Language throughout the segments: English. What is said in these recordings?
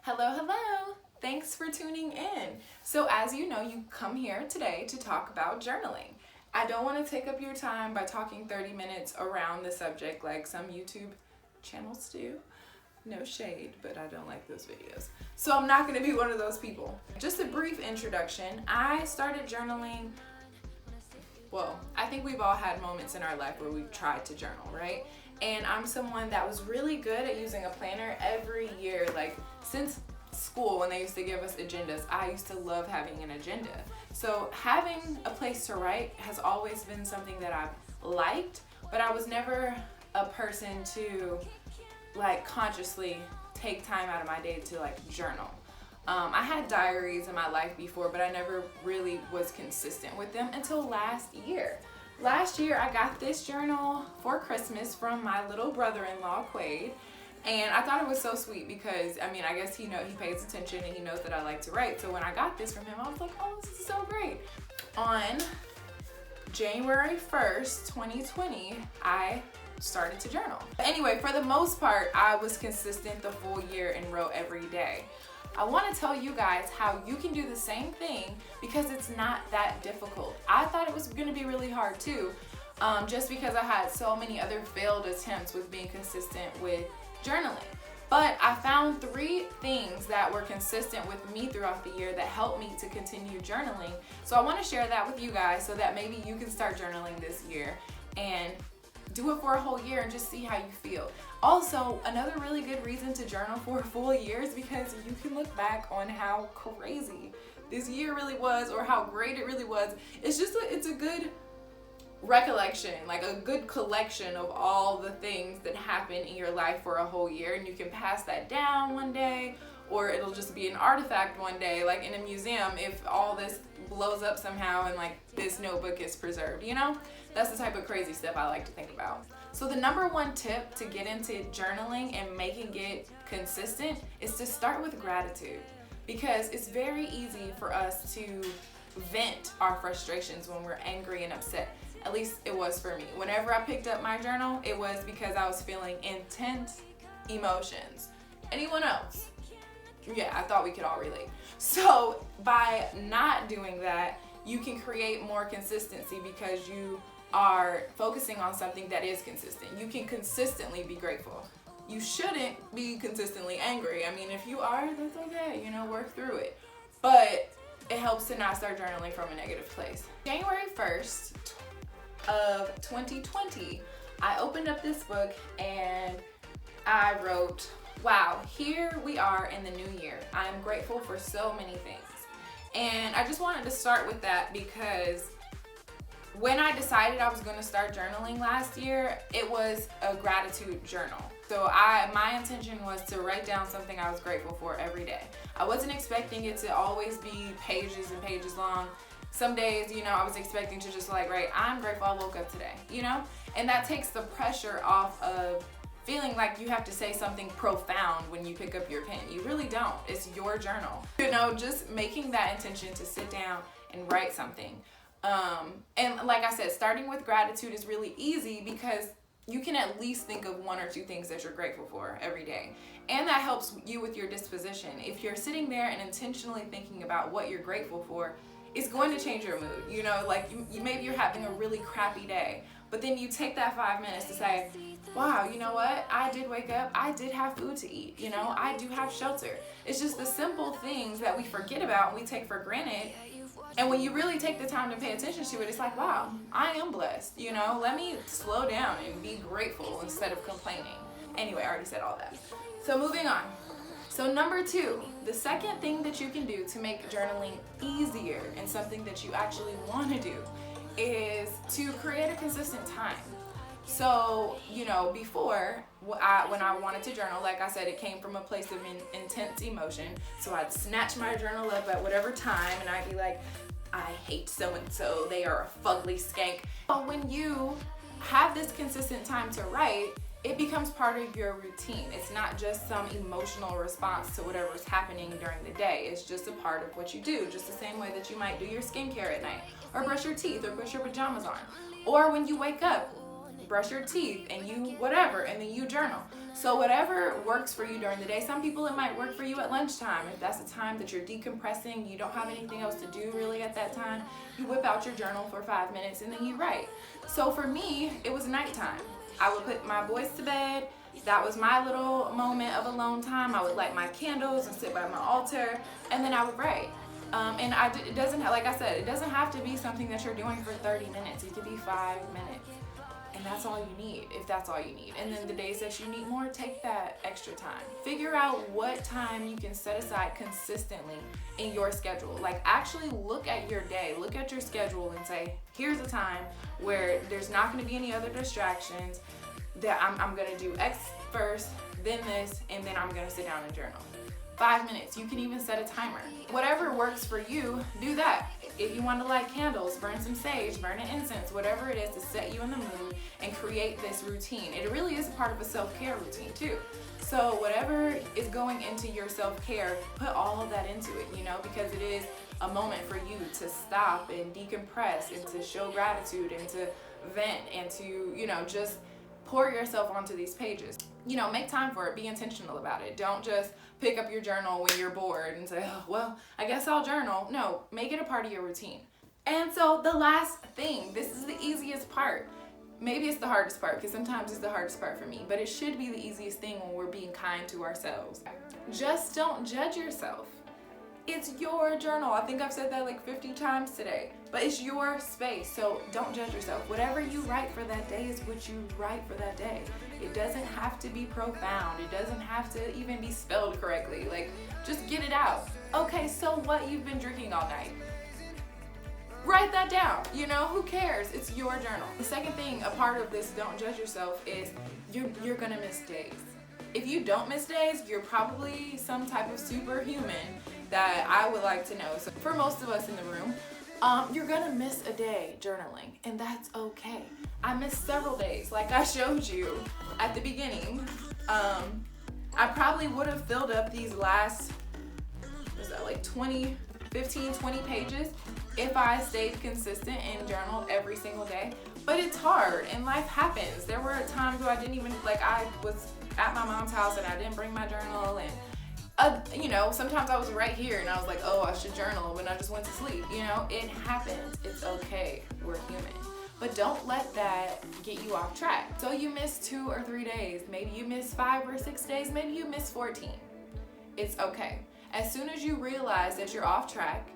Hello, hello. Thanks for tuning in. So as you know, you come here today to talk about journaling. I don't want to take up your time by talking 30 minutes around the subject like some YouTube channels do. No shade, but I don't like those videos. So I'm not going to be one of those people. Just a brief introduction. I started journaling, well, I think we've all had moments in our life where we've tried to journal, right? And I'm someone that was really good at using a planner every year. Like since school, when they used to give us agendas, I used to love having an agenda. So having a place to write has always been something that I've liked, but I was never a person to like consciously take time out of my day to like journal. I had diaries in my life before, but I never really was consistent with them until last year. Last year, I got this journal for Christmas from my little brother-in-law, Quade, and I thought it was so sweet because, I mean, I guess he pays attention and he knows that I like to write. So when I got this from him, I was like, oh, this is so great. On January 1st, 2020, I started to journal. Anyway, for the most part, I was consistent the full year and wrote every day. I want to tell you guys how you can do the same thing because it's not that difficult. I thought it was going to be really hard too, just because I had so many other failed attempts with being consistent with journaling. But I found 3 things that were consistent with me throughout the year that helped me to continue journaling. So I want to share that with you guys so that maybe you can start journaling this year and do it for a whole year and just see how you feel. Also, another really good reason to journal for a full year is because you can look back on how crazy this year really was or how great it really was. It's a good recollection, like a good collection of all the things that happen in your life for a whole year, and you can pass that down one day, or it'll just be an artifact one day, like in a museum, if all this blows up somehow and like this notebook is preserved, you know? That's the type of crazy stuff I like to think about. So the number 1 tip to get into journaling and making it consistent is to start with gratitude, because it's very easy for us to vent our frustrations when we're angry and upset. At least it was for me. Whenever I picked up my journal, it was because I was feeling intense emotions. Anyone else? Yeah, I thought we could all relate. So by not doing that, you can create more consistency because you are focusing on something that is consistent. You can consistently be grateful. You shouldn't be consistently angry. I mean, if you are, that's okay, work through it. But it helps to not start journaling from a negative place. January 1st of 2020, I opened up this book and I wrote, wow, here we are in the new year. I'm grateful for so many things. And I just wanted to start with that because when I decided I was going to start journaling last year, it was a gratitude journal. So my intention was to write down something I was grateful for every day. I wasn't expecting it to always be pages and pages long. Some days, I was expecting to just like write, I'm grateful I woke up today, And that takes the pressure off of feeling like you have to say something profound when you pick up your pen. You really don't. It's your journal. Just making that intention to sit down and write something. And like I said, starting with gratitude is really easy because you can at least think of 1 or 2 things that you're grateful for every day. And that helps you with your disposition. If you're sitting there and intentionally thinking about what you're grateful for, it's going to change your mood. Like maybe you're having a really crappy day, but then you take that 5 minutes to say, wow, you know what? I did wake up. I did have food to eat. I do have shelter. It's just the simple things that we forget about and we take for granted. And when you really take the time to pay attention to it, it's like, wow, I am blessed. Let me slow down and be grateful instead of complaining. Anyway, I already said all that. So moving on. So number 2, the second thing that you can do to make journaling easier and something that you actually want to do is to create a consistent time. So, before, when I wanted to journal, like I said, it came from a place of intense emotion. So I'd snatch my journal up at whatever time and I'd be like, I hate so-and-so, they are a fugly skank. But when you have this consistent time to write, it becomes part of your routine. It's not just some emotional response to whatever's happening during the day. It's just a part of what you do, just the same way that you might do your skincare at night, or brush your teeth, or put your pajamas on. Or when you wake up, brush your teeth and you whatever, and then you journal. So whatever works for you during the day. Some people, it might work for you at lunchtime. If that's the time that you're decompressing, you don't have anything else to do really at that time, you whip out your journal for 5 minutes and then you write. So for me, it was nighttime. I would put my boys to bed. That was my little moment of alone time. I would light my candles and sit by my altar, and then I would write. It doesn't, like I said, it doesn't have to be something that you're doing for 30 minutes. It could be 5 minutes. And that's all you need, if that's all you need. And then the days that you need more, take that extra time. Figure out what time you can set aside consistently in your schedule. Like, actually look at your day, look at your schedule and say, here's a time where there's not gonna be any other distractions, that I'm gonna do X first, then this, and then I'm gonna sit down and journal. 5 minutes. You can even set a timer. Whatever works for you, do that. If you want to light candles, burn some sage, burn an incense, whatever it is to set you in the mood and create this routine. It really is a part of a self-care routine too. So whatever is going into your self-care, put all of that into it, because it is a moment for you to stop and decompress and to show gratitude and to vent and to, just pour yourself onto these pages. Make time for it. Be intentional about it. Don't just pick up your journal when you're bored and say, oh, well, I guess I'll journal. No, make it a part of your routine. And so the last thing, this is the easiest part. Maybe it's the hardest part, because sometimes it's the hardest part for me, but it should be the easiest thing when we're being kind to ourselves. Just don't judge yourself. It's your journal. I think I've said that like 50 times today, but it's your space, so don't judge yourself. Whatever you write for that day is what you write for that day. It doesn't have to be profound. It doesn't have to even be spelled correctly. Like, just get it out. Okay, so what? You've been drinking all night. Write that down. Who cares? It's your journal. The second thing, a part of this don't judge yourself, is you're gonna miss days. If you don't miss days, you're probably some type of superhuman that I would like to know. So for most of us in the room, you're gonna miss a day journaling, and that's okay. I missed several days, like I showed you at the beginning. I probably would have filled up these last, like 20 pages if I stayed consistent and journaled every single day. But it's hard, and life happens. There were times where I didn't even, I was at my mom's house and I didn't bring my journal, and sometimes I was right here and I was like, oh, I should journal when I just went to sleep. It happens. It's okay. We're human. But don't let that get you off track. So you miss 2 or 3 days. Maybe you miss 5 or 6 days. Maybe you miss 14. It's okay. As soon as you realize that you're off track,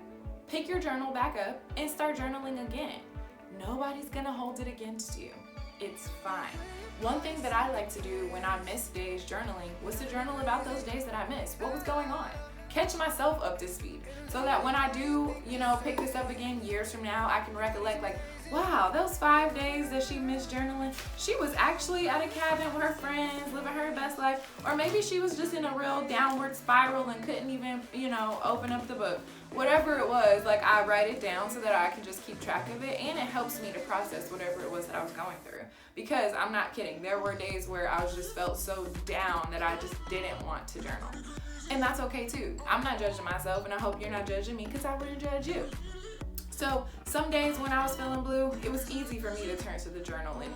pick your journal back up and start journaling again. Nobody's gonna hold it against you. It's fine. One thing that I like to do when I miss days journaling was to journal about those days that I missed. What was going on? Catch myself up to speed, so that when I do, pick this up again years from now, I can recollect, like, wow, those 5 days that she missed journaling, she was actually at a cabin with her friends, living her best life. Or maybe she was just in a real downward spiral and couldn't even, open up the book. Whatever it was, I write it down so that I can just keep track of it, and it helps me to process whatever it was that I was going through. Because I'm not kidding, there were days where I just felt so down that I just didn't want to journal. And that's okay too. I'm not judging myself, and I hope you're not judging me, because I wouldn't judge you. So some days when I was feeling blue, it was easy for me to turn to the journal and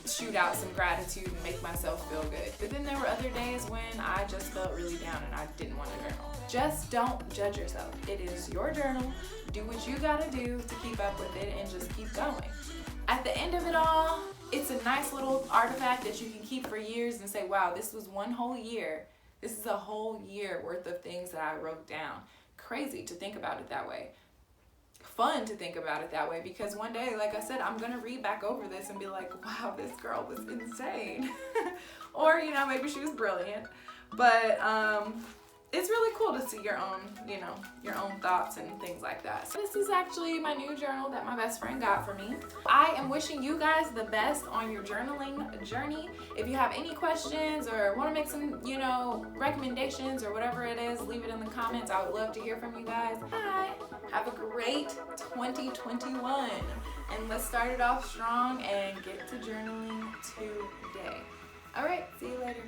shoot out some gratitude and make myself feel good. But then there were other days when I just felt really down and I didn't want to journal. Just don't judge yourself. It is your journal. Do what you gotta do to keep up with it and just keep going. At the end of it all, it's a nice little artifact that you can keep for years and say, wow, this was one whole year. This is a whole year worth of things that I wrote down. Crazy to think about it that way. Fun to think about it that way, because one day, like I said, I'm gonna read back over this and be like, wow, this girl was insane. Or, maybe she was brilliant. But it's really cool to see your own, your own thoughts and things like that. So this is actually my new journal that my best friend got for me. I am wishing you guys the best on your journaling journey. If you have any questions or want to make some, recommendations or whatever it is, leave it in the comments. I would love to hear from you guys. Bye. Have a great 2021. And let's start it off strong and get to journaling today. All right, see you later.